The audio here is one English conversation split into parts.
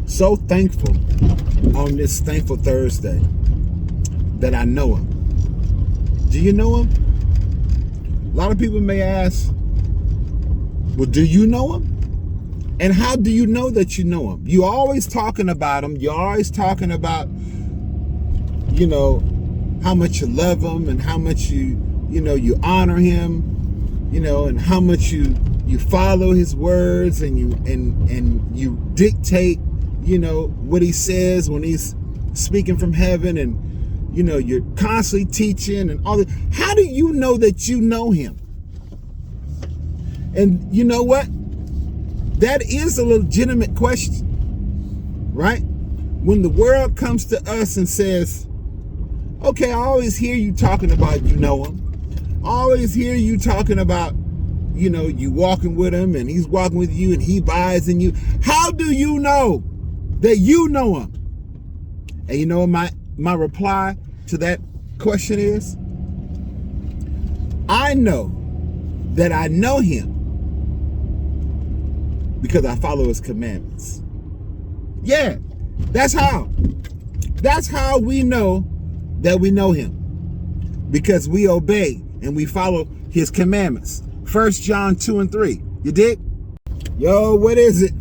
So thankful on this thankful Thursday that I know him. Do you know him? A lot of people may ask, well, do you know him? And how do you know that you know him? You're always talking about him. You're always talking about, how much you love him and how much you honor him, and how much you follow his words and you dictate, what he says when he's speaking from heaven, and you're constantly teaching and all that. How do you know that you know him? And you know what? That is a legitimate question, right? When the world comes to us and says, okay, I always hear you talking about you know him. I always hear you talking about, you walking with him and he's walking with you and he buys in you. How do you know that you know him? And you know what my reply to that question is? I know that I know him because I follow his commandments. Yeah, that's how. That's how we know that we know him. Because we obey and we follow his commandments. 1 John 2:3. You dig? Yo, what is it?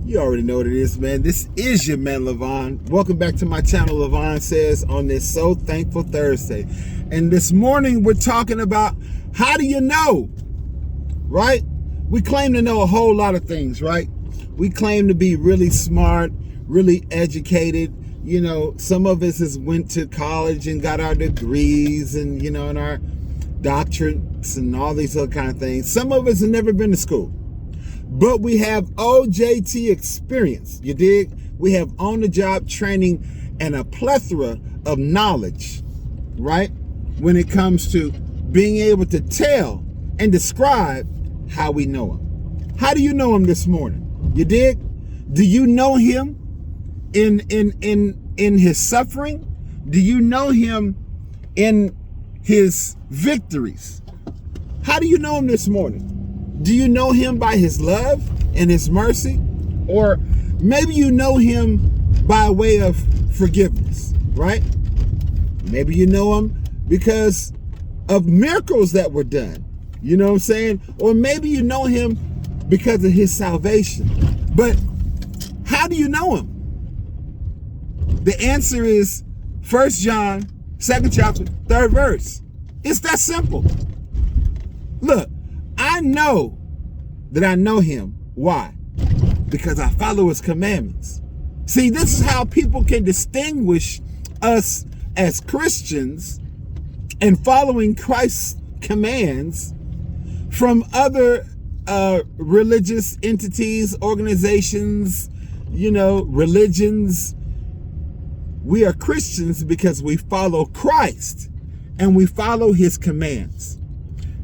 You already know what it is, man. This is your man, Levon. Welcome back to my channel, Levon Says, on this So Thankful Thursday. And this morning, we're talking about how do you know, right? We claim to know a whole lot of things, right? We claim to be really smart, really educated. Some of us has went to college and got our degrees and, and our doctorates and all these other kind of things. Some of us have never been to school, but we have OJT experience. You dig? We have on-the-job training and a plethora of knowledge, right? When it comes to being able to tell and describe how we know him. How do you know him this morning? You dig? Do you know him in his suffering? Do you know him in his victories? How do you know him this morning? Do you know him by his love and his mercy? Or maybe you know him by way of forgiveness, right? Maybe you know him because of miracles that were done. You know what I'm saying? Or maybe you know him because of his salvation. But how do you know him? The answer is 1 John, 2nd chapter, 3rd verse. It's that simple. Look, I know that I know him. Why? Because I follow his commandments. See, this is how people can distinguish us as Christians and following Christ's commands from other religious entities, organizations, religions. We are Christians because we follow Christ and we follow his commands.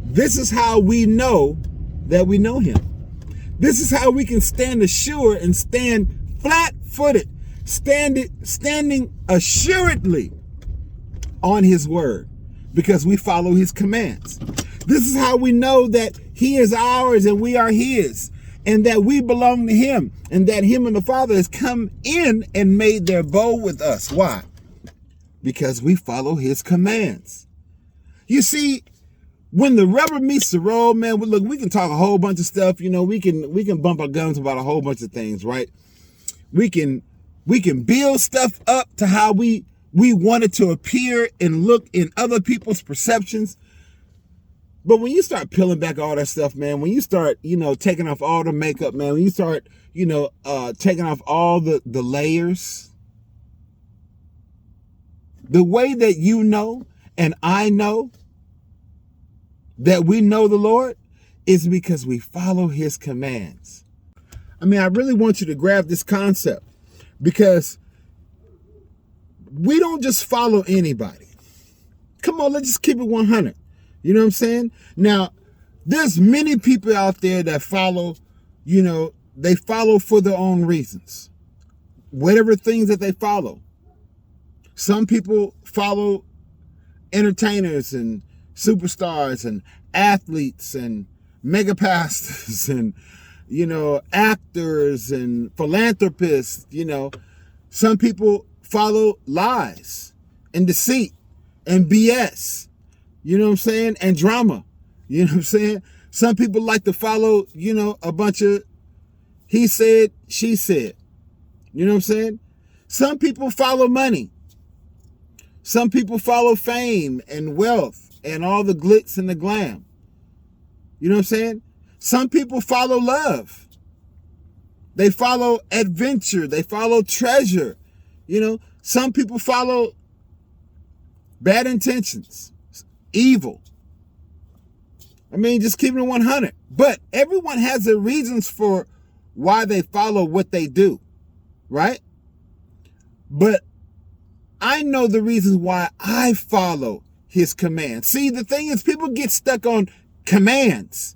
This is how we know that we know him. This is how we can stand assured and stand flat-footed, standing assuredly on his word because we follow his commands. This is how we know that he is ours and we are his, and that we belong to him, and that him and the Father has come in and made their abode with us. Why? Because we follow his commands. You see, when the rubber meets the road, man, look, we can talk a whole bunch of stuff. We can bump our guns about a whole bunch of things, right? We can build stuff up to how we want it to appear and look in other people's perceptions. But when you start peeling back all that stuff, man, when you start, taking off all the makeup, man, when you start, taking off all the layers, the way that you know and I know that we know the Lord is because we follow his commands. I mean, I really want you to grab this concept because we don't just follow anybody. Come on, let's just keep it 100. You know what I'm saying? Now, there's many people out there that follow, they follow for their own reasons. Whatever things that they follow. Some people follow entertainers and superstars and athletes and mega pastors and, actors and philanthropists. Some people follow lies and deceit and BS. You know what I'm saying? And drama. You know what I'm saying? Some people like to follow, a bunch of he said, she said. You know what I'm saying? Some people follow money. Some people follow fame and wealth and all the glitz and the glam. You know what I'm saying? Some people follow love. They follow adventure. They follow treasure. Some people follow bad intentions, evil. Just keeping it 100. But everyone has their reasons for why they follow what they do, right? But I know the reasons why I follow his commands. See, the thing is, people get stuck on commands.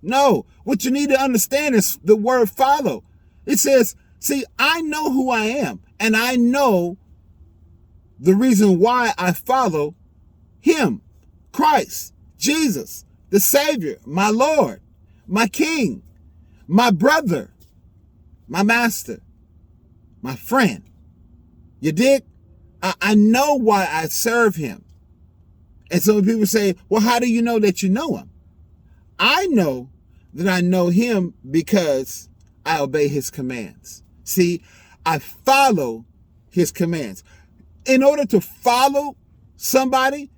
No, what you need to understand is the word follow. It says, see, I know who I am, and I know the reason why I follow him, Christ, Jesus, the Savior, my Lord, my King, my brother, my master, my friend. You dig? I know why I serve him. And so when people say, well, how do you know that you know him? I know that I know him because I obey his commands. See, I follow his commands. In order to follow somebody,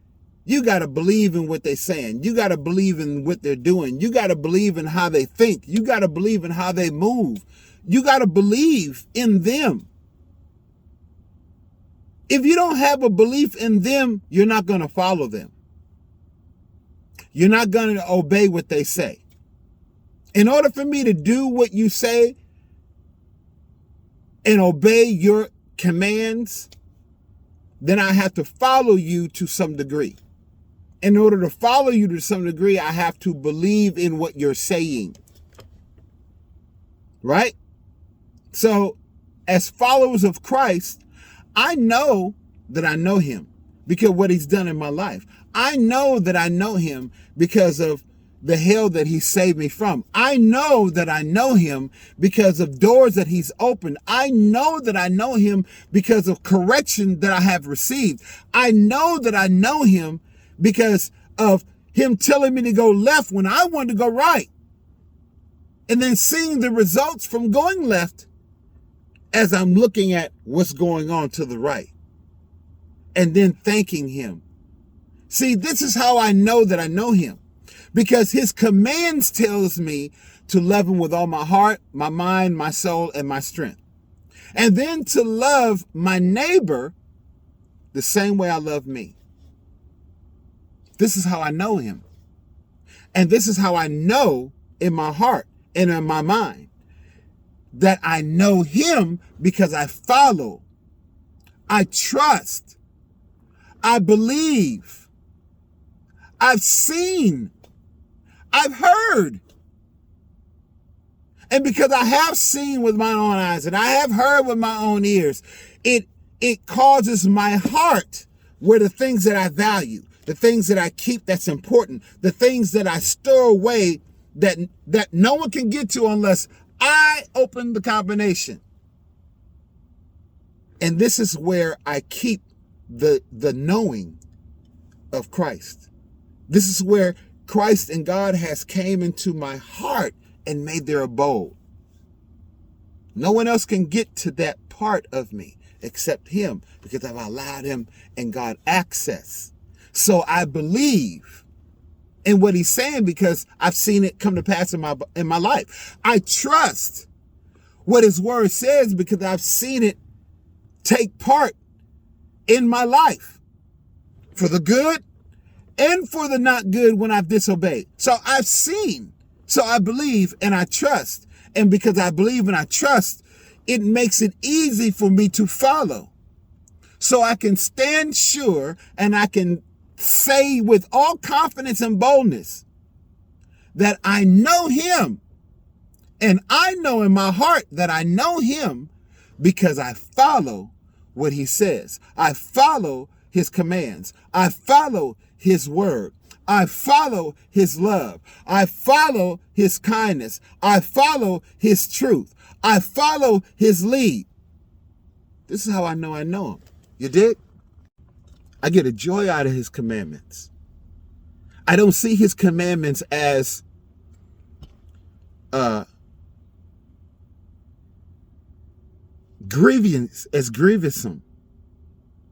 you got to believe in what they're saying. You got to believe in what they're doing. You got to believe in how they think. You got to believe in how they move. You got to believe in them. If you don't have a belief in them, you're not going to follow them. You're not going to obey what they say. In order for me to do what you say and obey your commands, then I have to follow you to some degree. In order to follow you to some degree, I have to believe in what you're saying. Right? So, as followers of Christ, I know that I know him because of what he's done in my life. I know that I know him because of the hell that he saved me from. I know that I know him because of doors that he's opened. I know that I know him because of correction that I have received. I know that I know him because of him telling me to go left when I wanted to go right. And then seeing the results from going left as I'm looking at what's going on to the right. And then thanking him. See, this is how I know that I know him. Because his commands tells me to love him with all my heart, my mind, my soul, and my strength. And then to love my neighbor the same way I love me. This is how I know him. And this is how I know in my heart and in my mind that I know him because I follow, I trust, I believe, I've seen, I've heard. And because I have seen with my own eyes and I have heard with my own ears, it causes my heart where the things that I value, the things that I keep that's important, the things that I store away that no one can get to unless I open the combination. And this is where I keep the knowing of Christ. This is where Christ and God has came into my heart and made their abode. No one else can get to that part of me except him because I've allowed him and God access. So I believe in what he's saying because I've seen it come to pass in my life. I trust what his word says because I've seen it take part in my life for the good and for the not good when I've disobeyed. So I've seen, so I believe and I trust. And because I believe and I trust, it makes it easy for me to follow. So I can stand sure and I can say with all confidence and boldness that I know him. And I know in my heart that I know him because I follow what he says. I follow his commands. I follow his word. I follow his love. I follow his kindness. I follow his truth. I follow his lead. This is how I know him. You dig? I get a joy out of his commandments. I don't see his commandments as grievous,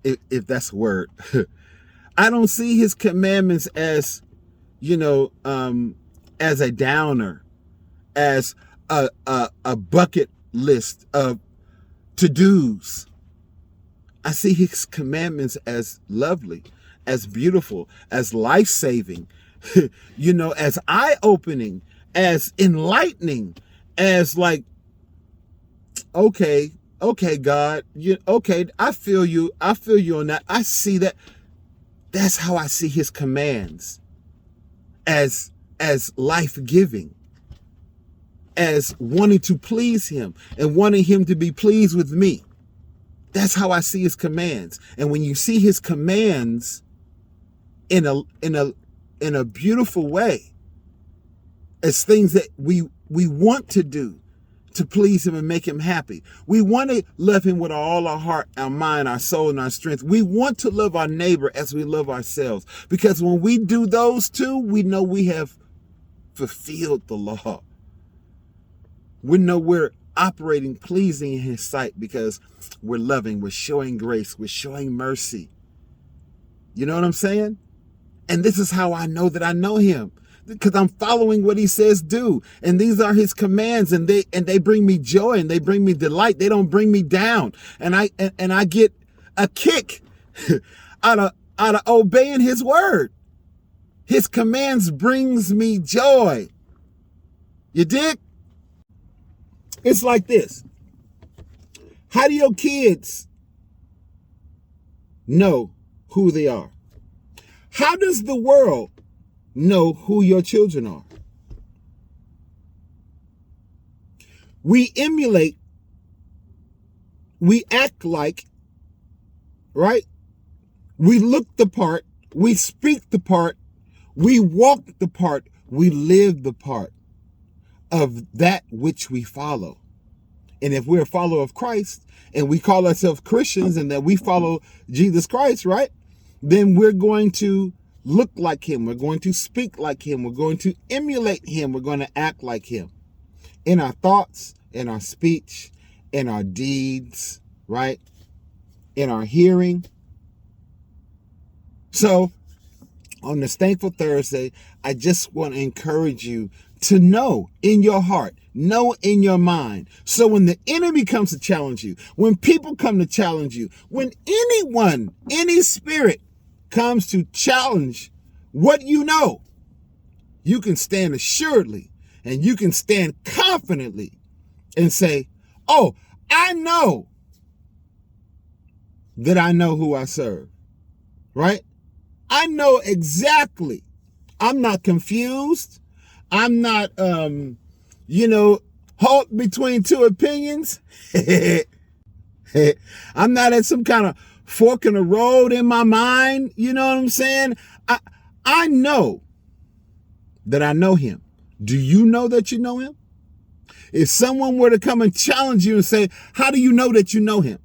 if that's a word. I don't see his commandments as, as a downer, as a bucket list of to-dos. I see his commandments as lovely, as beautiful, as life-saving, as eye-opening, as enlightening, as like, okay, God, okay, I feel you on that. I see that. That's how I see his commands, as life-giving, as wanting to please him and wanting him to be pleased with me. That's how I see his commands. And when you see his commands in a beautiful way, as things that we want to do to please him and make him happy. We want to love him with all our heart, our mind, our soul, and our strength. We want to love our neighbor as we love ourselves. Because when we do those two, we know we have fulfilled the law. We know we're operating pleasing in his sight because we're loving, we're showing grace, we're showing mercy. You know what I'm saying? And this is how I know that I know him. Because I'm following what he says do. And these are his commands, and they bring me joy and they bring me delight. They don't bring me down. And I get a kick out of obeying his word. His commands brings me joy. You dig? It's like this. How do your kids know who they are? How does the world know who your children are? We emulate, we act like, right? We look the part, we speak the part, we walk the part, we live the part of that which we follow. And if we're a follower of Christ and we call ourselves Christians and that we follow Jesus Christ, right? Then we're going to look like him. We're going to speak like him. We're going to emulate him. We're going to act like him in our thoughts, in our speech, in our deeds, right? In our hearing. So on this Thankful Thursday, I just want to encourage you to know in your heart, know in your mind. So when the enemy comes to challenge you, when people come to challenge you, when anyone, any spirit comes to challenge what you know, you can stand assuredly and you can stand confidently and say, oh, I know that I know who I serve, right? I know exactly. I'm not confused. I'm not, halt between two opinions. I'm not at some kind of fork in the road in my mind. You know what I'm saying? I know that I know him. Do you know that you know him? If someone were to come and challenge you and say, how do you know that you know him?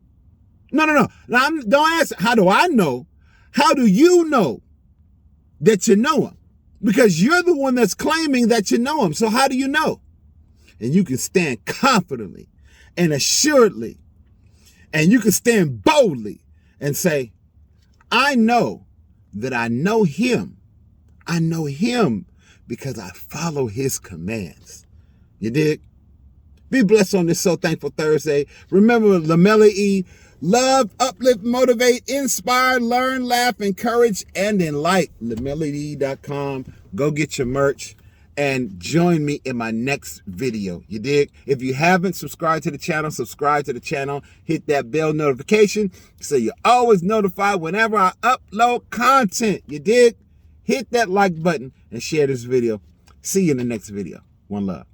No. Now, don't ask, how do I know? How do you know that you know him? Because you're the one that's claiming that you know him. So how do you know? And you can stand confidently and assuredly, and you can stand boldly and say, I know that I know him. I know him because I follow his commands. You dig? Be blessed on this So Thankful Thursday. Remember, Lamella E, love, uplift, motivate, inspire, learn, laugh, encourage, and enlighten. LamellaE.com. Go get your merch and join me in my next video. You dig? If you haven't subscribed to the channel, subscribe to the channel. Hit that bell notification so you're always notified whenever I upload content. You dig? Hit that like button and share this video. See you in the next video. One love.